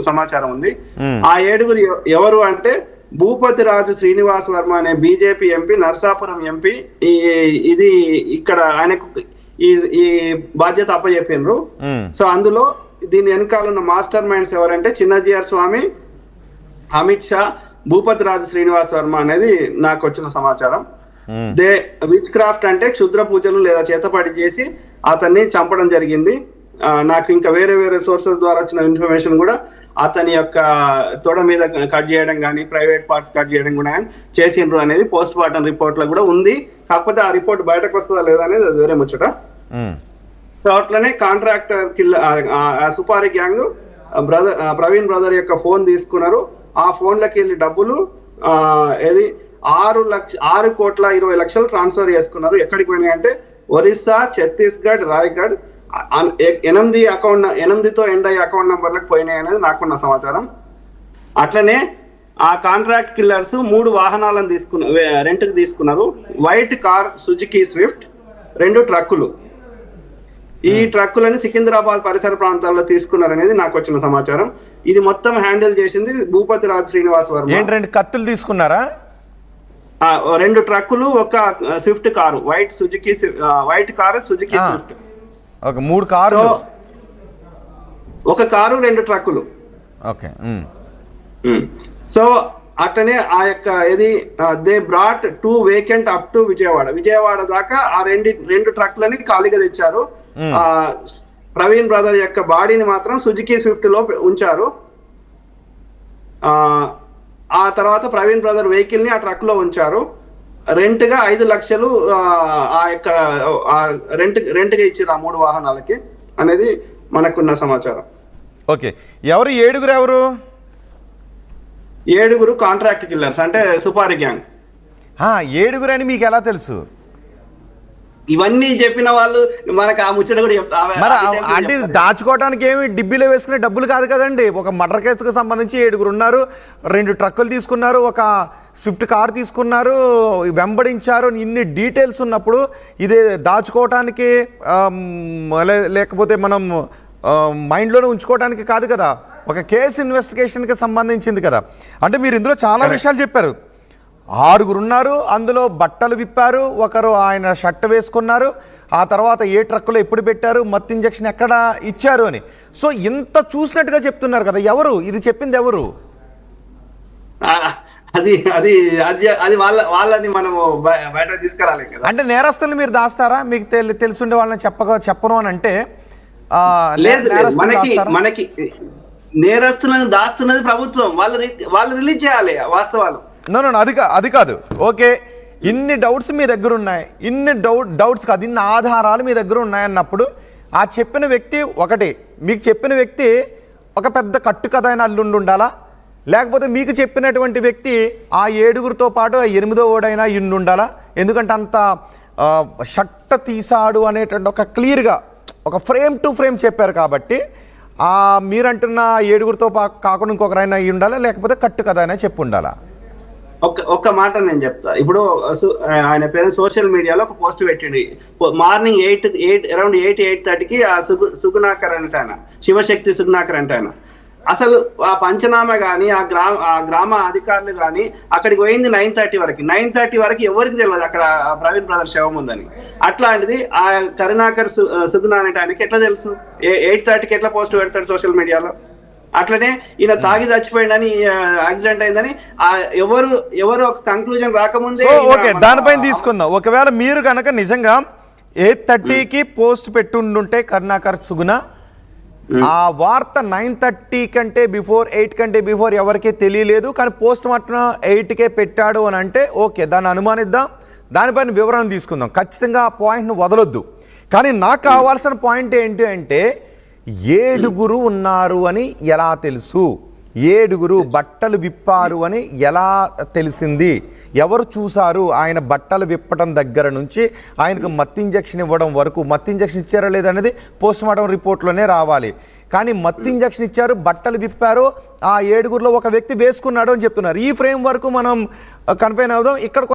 సమాచారం ఉంది. ఆ ఏడుగురు ఎవరు అంటే భూపతి రాజు శ్రీనివాస్ వర్మ అనే బీజేపీ ఎంపీ, నర్సాపురం ఎంపీ. ఇది ఇక్కడ ఆయనకు ఈ బాధ్యత అప్పచెప్పినరు. సో అందులో దీని వెనకాల ఉన్న మాస్టర్ మైండ్స్ ఎవరంటే చిన్నజీఆర్ స్వామి, అమిత్ షా, భూపతి రాజు శ్రీనివాస్ వర్మ అనేది నాకు వచ్చిన సమాచారం. దే విచ్ క్రాఫ్ట్ అంటే క్షుద్ర పూజలు లేదా చేతపడి చేసి అతన్ని చంపడం జరిగింది. నాకు ఇంకా వేరే వేరే సోర్సెస్ ద్వారా వచ్చిన ఇన్ఫర్మేషన్ కూడా అతని యొక్క తొడ మీద కట్ చేయడం కానీ, ప్రైవేట్ పార్ట్స్ కట్ చేయడం కూడా చేసిండ్రు అనేది పోస్ట్ మార్టం రిపోర్ట్ లో కూడా ఉంది. కాకపోతే ఆ రిపోర్ట్ బయటకు వస్తుందా లేదా అనేది అది వేరే ముచ్చట. సో అట్లనే కాంట్రాక్టర్ సుపారి గ్యాంగ్ ప్రవీణ్ బ్రదర్ యొక్క ఫోన్ తీసుకున్నారు. ఆ ఫోన్లకి వెళ్ళి డబ్బులు 6,20,00,000 ట్రాన్స్ఫర్ చేసుకున్నారు. ఎక్కడికి పోయినాయి అంటే ఒరిస్సా, ఛత్తీస్గఢ్, రాయ్గఢ్ 8తో ఎండ్ అయ్యే అకౌంట్ నంబర్లకు పోయినాయి అనేది నాకున్న సమాచారం. అట్లనే ఆ కాంట్రాక్ట్ కిల్లర్స్ 3 వాహనాలను రెంట్కి తీసుకున్నారు. వైట్ కార్ సుజుకి స్విఫ్ట్, 2 ట్రక్కులు. ఈ ట్రక్కులని సికింద్రాబాద్ పరిసర ప్రాంతాల్లో తీసుకున్నారనేది నాకు వచ్చిన సమాచారం. ఇది మొత్తం హ్యాండిల్ చేసింది భూపతి రాజు శ్రీనివాస్ వర్మ. 2 కత్తులు తీసుకున్నారా? 2 ట్రక్కులు, ఒక Swift car, white car Suzuki Swift. 3 కార్లు, ఒక కారు, 2 ట్రక్కులు. ఓకే. సో అట్లనే ఆ యొక్క they brought 2 vacant up to Vijayawada దాకా ఆ 2 ట్రక్లని ఖాళీగా తెచ్చారు. ప్రవీణ్ బ్రదర్ యొక్క బాడీని మాత్రం సుజుకి స్విఫ్ట్ లో ఉంచారు. ఆ తర్వాత ప్రవీణ్ బ్రదర్ వెహికల్ ని ఆ ట్రక్ లో ఉంచారు. రెంట్ గా 5 లక్షలు ఆ యొక్క రెంట్ గా ఇచ్చారు ఆ 3 వాహనాలకి అనేది మనకున్న సమాచారం. ఓకే. ఎవరు 7 కాంట్రాక్ట్ కిల్లర్స్ అంటే సుపారి గ్యాంగ్. 7 అని మీకు ఎలా తెలుసు? ఇవన్నీ చెప్పిన వాళ్ళు మనకు ఆ ముచ్చట కూడా చెప్తారు. అంటే దాచుకోవడానికి ఏమి డిబ్బీలో వేసుకునే డబ్బులు కాదు కదండి. ఒక మర్డర్ కేసుకు సంబంధించి 7 ఉన్నారు, 2 ట్రక్కులు తీసుకున్నారు, ఒక స్విఫ్ట్ కార్ తీసుకున్నారు, వెంబడించారు. ఇన్ని డీటెయిల్స్ ఉన్నప్పుడు ఇదే దాచుకోవటానికి లేకపోతే మనం మైండ్లోనే ఉంచుకోవడానికి కాదు కదా. ఒక కేసు ఇన్వెస్టిగేషన్కి సంబంధించింది కదా. అంటే మీరు ఇందులో చాలా విషయాలు చెప్పారు. 6 ఉన్నారు, అందులో బట్టలు విప్పారు, ఒకరు ఆయన షర్ట్ వేసుకున్నారు, ఆ తర్వాత ఏ ట్రక్కులో ఎప్పుడు పెట్టారు, మత్తు ఇంజక్షన్ ఎక్కడ ఇచ్చారు అని. సో ఇంత చూసినట్టుగా చెప్తున్నారు కదా. ఎవరు ఇది చెప్పింది? ఎవరు అది వాళ్ళని మనము బయట తీసుకురాలి కదా. అంటే నేరస్తులు మీరు దాస్తారా? మీకు తెలుసుండే వాళ్ళని చెప్పను అని అంటే లేదు. మనకి నేరస్తులను దాస్తున్నది ప్రభుత్వం. వాళ్ళు రిలీజ్ చేయాలి వాస్తవాలు. అది కాదు. ఓకే, ఇన్ని డౌట్స్ మీ దగ్గర ఉన్నాయి, ఇన్ని డౌట్స్ కాదు, ఇన్ని ఆధారాలు మీ దగ్గర ఉన్నాయన్నప్పుడు ఆ చెప్పిన వ్యక్తి మీకు చెప్పిన వ్యక్తి ఒక పెద్ద కట్టు కథ అయిన అల్లుండి ఉండాలా? లేకపోతే మీకు చెప్పినటువంటి వ్యక్తి ఆ 7 పాటు 8వ ఓడైనా ఇన్ను ఉండాలా? ఎందుకంటే అంత షట్ట తీసాడు అనేటువంటి ఒక క్లియర్గా ఒక ఫ్రేమ్ టు ఫ్రేమ్ చెప్పారు కాబట్టి మీరంటున్న 7 కాకుండా ఇంకొకరైనా అయి ఉండాలా, లేకపోతే కట్టు కథ అయినా చెప్పి ఉండాలా? ఒక్క మాట నేను చెప్తా. ఇప్పుడు ఆయన పేరు సోషల్ మీడియాలో ఒక పోస్ట్ పెట్టింది. మార్నింగ్ 8:30కి ఆ సుగుణాకర్ అంటే ఆయన, శివశక్తి సుగుణాకర్ అంటే ఆయన. అసలు ఆ పంచనామా కానీ ఆ గ్రామ అధికారులు కానీ అక్కడికి పోయింది 9:30 వరకు. 9:30 వరకు ఎవరికి తెలియదు అక్కడ ప్రవీణ్ బ్రదర్ శవం ఉందని. అట్లాంటిది ఆ కరుణాకర్ సుగుణ అనే ఆయనకి ఎట్లా తెలుసు? 8:30కి ఎట్లా పోస్ట్ పెడతాడు సోషల్ మీడియాలో? అట్లనే ఈయన తాగి చచ్చిపోయిందని, యాక్సిడెంట్ అయిందని ఎవరు ఒక కంక్లూజన్ రాకముందే ఓకే దానిపైన తీసుకుందాం. ఒకవేళ మీరు కనుక నిజంగా 8:30కి పోస్ట్ పెట్టుండుంటే కరుణాకర్ సుగుణ, ఆ వార్త 9:30 కంటే బిఫోర్, 8 కంటే బిఫోర్ ఎవరికీ తెలియలేదు, కానీ పోస్ట్ మార్టం 8కే పెట్టాడు అని అంటే ఓకే, దాన్ని అనుమానిద్దాం, దానిపైన వివరణ తీసుకుందాం. ఖచ్చితంగా ఆ పాయింట్ను వదలొద్దు. కానీ నాకు కావాల్సిన పాయింట్ ఏంటి అంటే 7 ఉన్నారు అని ఎలా తెలుసు? 7 బట్టలు విప్పారు అని ఎలా తెలిసింది? ఎవరు చూశారు? ఆయన బట్టలు విప్పడం దగ్గర నుంచి ఆయనకు మత్తు ఇంజక్షన్ ఇవ్వడం వరకు, మత్తు ఇంజక్షన్ ఇచ్చారా లేదనేది పోస్ట్ మార్టం రిపోర్ట్లోనే రావాలి. కానీ మత్తు ఇంజక్షన్ ఇచ్చారు, బట్టలు విప్పారు, ఆ 7లో ఒక వ్యక్తి వేసుకున్నాడు అని చెప్తున్నారు. ఈ ఫ్రేమ్ వరకు మనం కన్ఫైన్ అవుదాం. ఇక్కడ